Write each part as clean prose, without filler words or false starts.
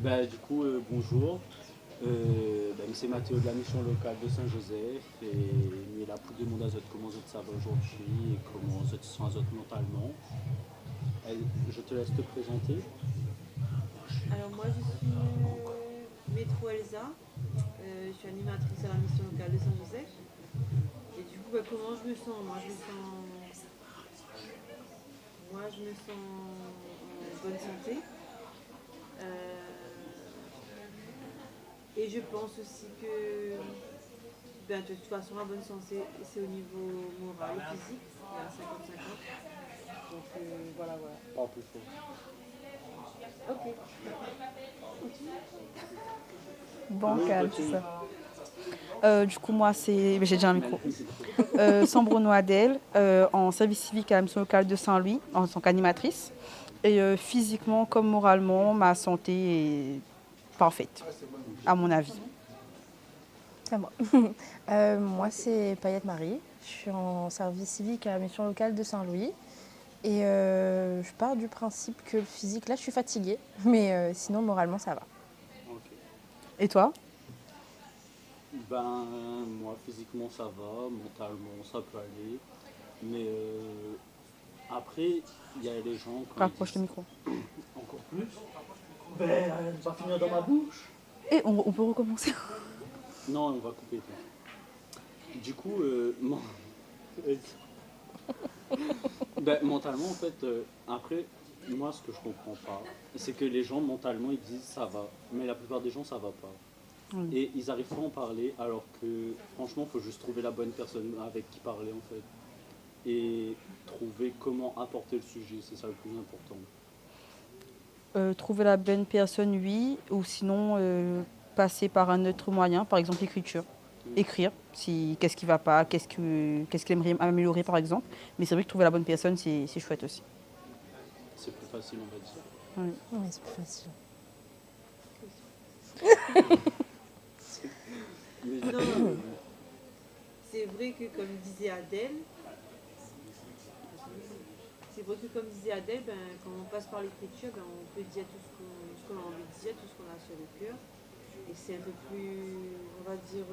Bonjour. C'est Mathéo de la mission locale de Saint-Joseph et mais là pour demander à comment ça va aujourd'hui et comment vous sont mentalement. Je te laisse te présenter. Alors moi je suis Métro Elsa, je suis animatrice à la mission locale de Saint-Joseph. Et du coup comment je me sens moi je me sens en bonne santé. Euh, et je pense aussi que de toute façon la bonne santé c'est au niveau moral et physique, il y a 50-50. Donc voilà. Pas plus fort. Ok. Oui, Bancal, c'est continue. ça. Du coup, moi, c'est. J'ai déjà un micro. Magnifique. Sambrono Adèle, en service civique à la mission locale de Saint-Louis, en tant qu'animatrice. Et physiquement comme moralement, ma santé est parfaite, à mon avis. C'est à moi. Moi, c'est Payette Marie. Je suis en service civique à la mission locale de Saint-Louis. Et je pars du principe que le physique, là, je suis fatiguée. Mais sinon, moralement, ça va. Ok. Et toi? Moi physiquement ça va, mentalement ça peut aller. Mais après, il y a les gens quand ils Rapproche le disent micro. encore plus. Elle va finir dans ma bouche. Et on peut recommencer. Non, on va couper tout. Du coup, mentalement, en fait, après, moi, ce que je comprends pas, c'est que les gens, mentalement, ils disent ça va, mais la plupart des gens, ça va pas. Oui. Et ils arrivent pas à en parler, alors que, franchement, il faut juste trouver la bonne personne avec qui parler, en fait. Et trouver comment apporter le sujet, c'est ça le plus important. Trouver la bonne personne, oui, ou sinon passer par un autre moyen, par exemple l'écriture. Écrire, si, qu'est-ce qui ne va pas, qu'est-ce qu'il aimerait améliorer, par exemple. Mais c'est vrai que trouver la bonne personne, c'est chouette aussi. C'est plus facile, on va dire. Oui. Oui, c'est plus facile. Mais Non, c'est vrai que comme disait Adèle, c'est vrai que comme disait Adèle, quand on passe par l'écriture, on peut dire tout ce qu'on a envie de dire, tout ce qu'on a sur le cœur. Et c'est un peu plus, on va dire,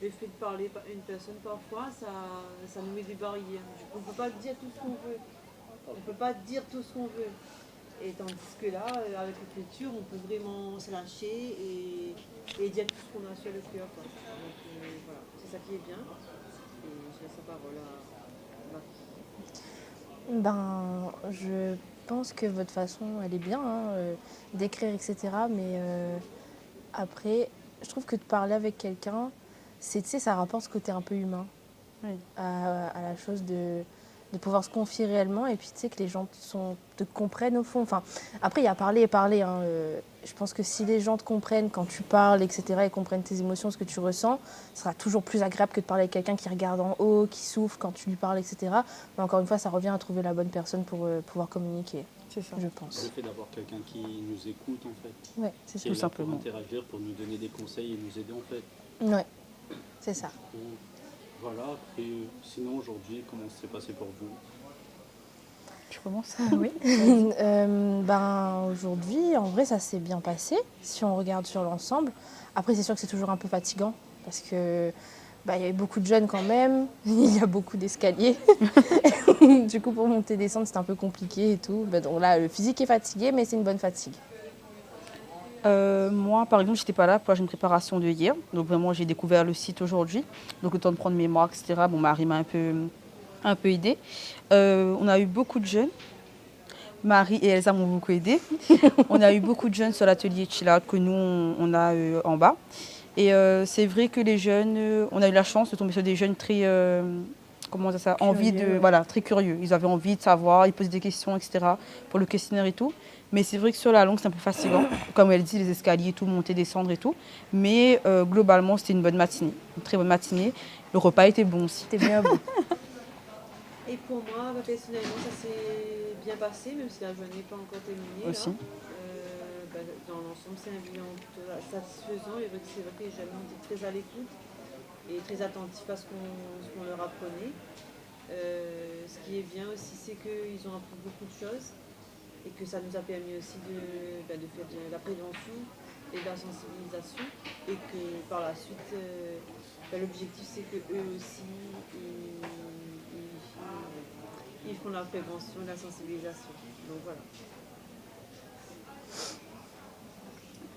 le fait de parler à une personne parfois, ça nous met des barrières. Du coup, on ne peut pas dire tout ce qu'on veut. On ne peut pas dire tout ce qu'on veut. Et tandis que là, avec l'écriture, on peut vraiment se lâcher et dire tout ce qu'on a sur le cœur. Quoi. Donc voilà, c'est ça qui est bien. Et je laisse la parole à Marie. Je pense que votre façon, elle est bien, hein, d'écrire, etc. Mais après, je trouve que de parler avec quelqu'un, tu sais, ça rapporte ce côté un peu humain Oui. à la chose de pouvoir se confier réellement et puis tu sais que les gens te comprennent au fond. Enfin, après, il y a parler et parler. Hein, je pense que si les gens te comprennent quand tu parles, etc., et comprennent tes émotions, ce que tu ressens, ce sera toujours plus agréable que de parler avec quelqu'un qui regarde en haut, qui souffle quand tu lui parles, etc. Mais encore une fois, ça revient à trouver la bonne personne pour pouvoir communiquer, C'est ça. je Le pense. fait d'avoir quelqu'un qui nous écoute, en fait, Ouais, c'est qui ça. est Tout là pour simplement. interagir, pour nous donner des conseils et nous aider, en fait. Ouais, c'est ça. Donc, voilà, et sinon aujourd'hui, comment ça s'est passé pour vous? Tu commences? Oui. Aujourd'hui, en vrai, ça s'est bien passé si on regarde sur l'ensemble. Après, c'est sûr que c'est toujours un peu fatigant parce que il y avait beaucoup de jeunes quand même, il y a beaucoup d'escaliers. Du coup, pour monter et descendre, c'est un peu compliqué et tout. Donc là, le physique est fatigué, mais c'est une bonne fatigue. Moi, par exemple, j'étais pas là pour une préparation de hier. Donc vraiment, j'ai découvert le site aujourd'hui. Donc le temps de prendre mes marques, etc. Bon, Marie m'a un peu aidée. On a eu beaucoup de jeunes. Marie et Elsa m'ont beaucoup aidé. On a eu beaucoup de jeunes sur l'atelier Chill Out que nous, on a en bas. Et c'est vrai que les jeunes, on a eu la chance de tomber sur des jeunes très, comment dire ça, envie Curieux, de, ouais. voilà, très curieux. Ils avaient envie de savoir, ils posaient des questions, etc. pour le questionnaire et tout. Mais c'est vrai que sur la longue, c'est un peu fatigant. Comme elle dit, les escaliers, tout, monter, descendre et tout. Mais globalement, c'était une bonne matinée, une très bonne matinée. Le repas était bon aussi. T'es bien à bout. Et pour moi, personnellement, ça s'est bien passé, même si la journée n'est pas encore terminée. Là. Aussi. Dans l'ensemble, c'est un bilan plutôt satisfaisant. Et c'est vrai que les jeunes ont été très à l'écoute et très attentifs à ce qu'on leur apprenait. Ce qui est bien aussi, c'est qu'ils ont appris beaucoup de choses. et que ça nous a permis aussi de faire de la prévention et de la sensibilisation, et que par la suite, l'objectif c'est que eux aussi ils font la prévention et la sensibilisation. Donc voilà.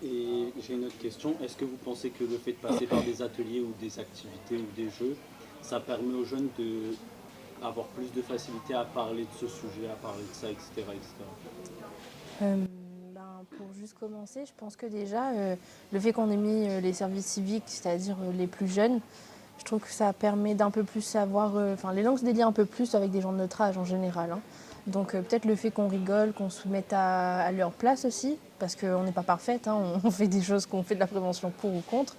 Et j'ai une autre question. Est-ce que vous pensez que le fait de passer par des ateliers ou des activités ou des jeux, ça permet aux jeunes d'avoir plus de facilité à parler de ce sujet, à parler de ça, etc. Pour juste commencer, je pense que déjà, le fait qu'on ait mis les services civiques, c'est-à-dire les plus jeunes, je trouve que ça permet d'un peu plus savoir... les langues se délient un peu plus avec des gens de notre âge en général. Hein. Donc peut-être le fait qu'on rigole, qu'on se mette à leur place aussi, parce qu'on n'est pas parfaite, hein, on fait des choses, qu'on fait de la prévention pour ou contre.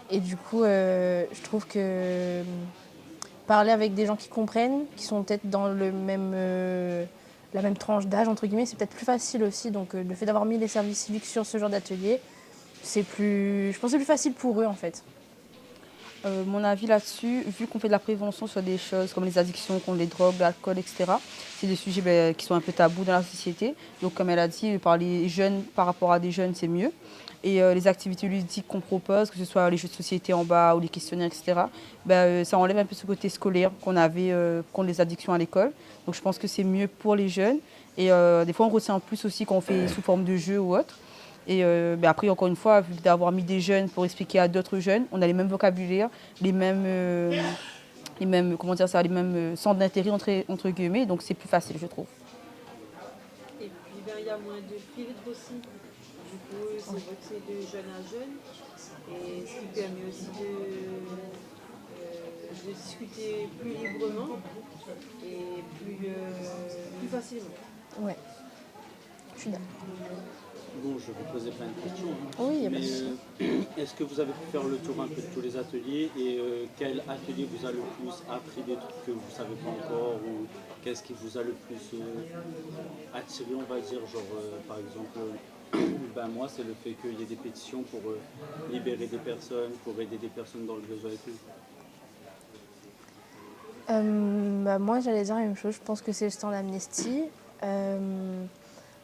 Et du coup, je trouve que parler avec des gens qui comprennent, qui sont peut-être dans le même, la même tranche d'âge, entre guillemets, c'est peut-être plus facile aussi. Donc le fait d'avoir mis les services civiques sur ce genre d'atelier, je pense que c'est plus facile pour eux en fait. Mon avis là-dessus, vu qu'on fait de la prévention sur des choses comme les addictions, contre les drogues, l'alcool, etc., c'est des sujets qui sont un peu tabous dans la société. Donc comme elle a dit, parler jeunes par rapport à des jeunes, c'est mieux. Et les activités ludiques qu'on propose, que ce soit les jeux de société en bas ou les questionnaires, etc., ça enlève un peu ce côté scolaire qu'on avait contre les addictions à l'école. Donc je pense que c'est mieux pour les jeunes. Et des fois, on retient plus aussi quand on fait sous forme de jeu ou autre. Et après, encore une fois, vu d'avoir mis des jeunes pour expliquer à d'autres jeunes, on a les mêmes vocabulaires, les mêmes centres d'intérêt entre guillemets, donc c'est plus facile, je trouve. Et puis il y a moins de filtres aussi. Du coup, c'est vrai que c'est de jeune à jeune, et ce qui permet aussi de discuter plus librement et plus facilement. Ouais, je suis d'accord. Bon, je vais vous poser plein de questions. Oui, il y a mais pas de souci. est-ce que vous avez pu faire le tour un peu de tous les ateliers et quel atelier vous a le plus appris des trucs que vous ne savez pas encore, ou qu'est-ce qui vous a le plus attiré, on va dire, genre par exemple, moi c'est le fait qu'il y ait des pétitions pour libérer des personnes, pour aider des personnes dans le besoin et tout. Moi j'allais dire la même chose, je pense que c'est le stand d'Amnesty.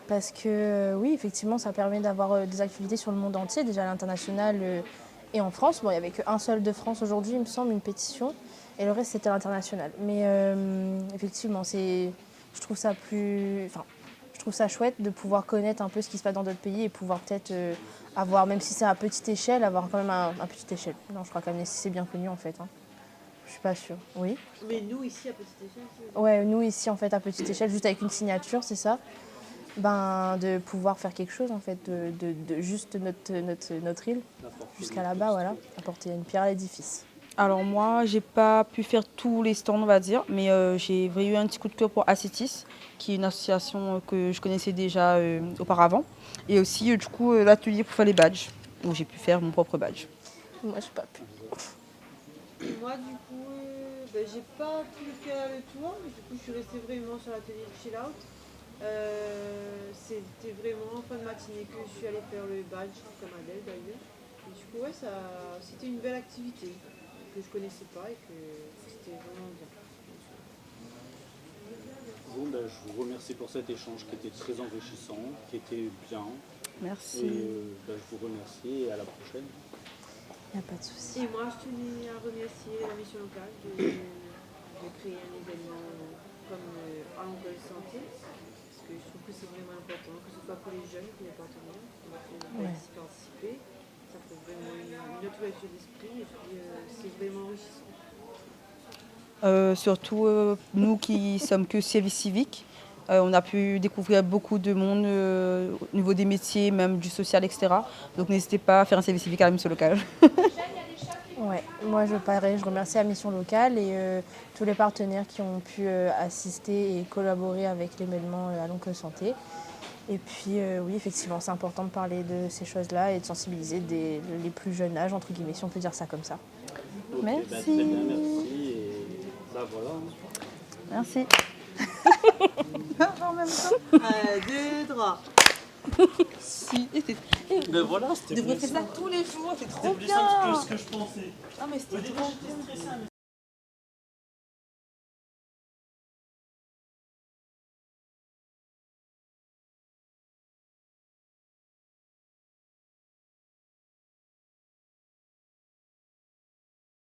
Parce que oui, effectivement, ça permet d'avoir des activités sur le monde entier, déjà à l'international et en France. Bon, il n'y avait qu'un seul de France aujourd'hui, il me semble, une pétition, et le reste c'était à l'international. Mais effectivement, je trouve ça chouette de pouvoir connaître un peu ce qui se passe dans d'autres pays et pouvoir peut-être avoir, même si c'est à petite échelle, avoir quand même à petite échelle. Non, je crois qu'Amnesty c'est bien connu en fait. Hein. Je suis pas sûre. Oui. Mais nous ici à petite échelle. Ouais, nous ici en fait à petite échelle, juste avec une signature, c'est ça. De pouvoir faire quelque chose en fait, de juste notre île jusqu'à là-bas, voilà, apporter une pierre à l'édifice. Alors moi, j'ai pas pu faire tous les stands, on va dire, mais j'ai eu un petit coup de cœur pour Acetis, qui est une association que je connaissais déjà auparavant, et aussi du coup l'atelier pour faire les badges, où j'ai pu faire mon propre badge. Moi, j'ai pas pu. Moi, du coup, j'ai pas pu faire le tour, mais du coup, je suis restée vraiment sur l'atelier de chill out. C'était vraiment en fin de matinée que je suis allée faire le badge, comme Adèle d'ailleurs. Et du coup, c'était une belle activité que je connaissais pas et que c'était vraiment bien. Bon, je vous remercie pour cet échange qui était très enrichissant, qui était bien. Merci. Et je vous remercie et à la prochaine. Il n'y a pas de souci. Et moi, je tenais à remercier la mission locale de créer un événement comme à l'Angle Santé. Parce que je trouve que c'est vraiment important, que ce soit pour les jeunes, pour les partenaires, qui participer. Ça fait vraiment une autre ouverture d'esprit et puis c'est vraiment enrichissant. Surtout nous qui sommes que service civique, on a pu découvrir beaucoup de monde au niveau des métiers, même du social, etc. Donc n'hésitez pas à faire un service civique à la mission locale. Ouais, moi je remercie la mission locale et tous les partenaires qui ont pu assister et collaborer avec l'événement à l'Oncle Santé. Et puis oui, effectivement, c'est important de parler de ces choses-là et de sensibiliser les plus jeunes âges, entre guillemets, si on peut dire ça comme ça. Okay, Merci. Très bien, merci. Et voilà. Merci. En même temps. 1, 2, 3. Si. Voilà, c'était Tu devrais faire ça tous les jours, c'est trop plus bien. simple que ce que je pensais. Ah mais c'était trop bien.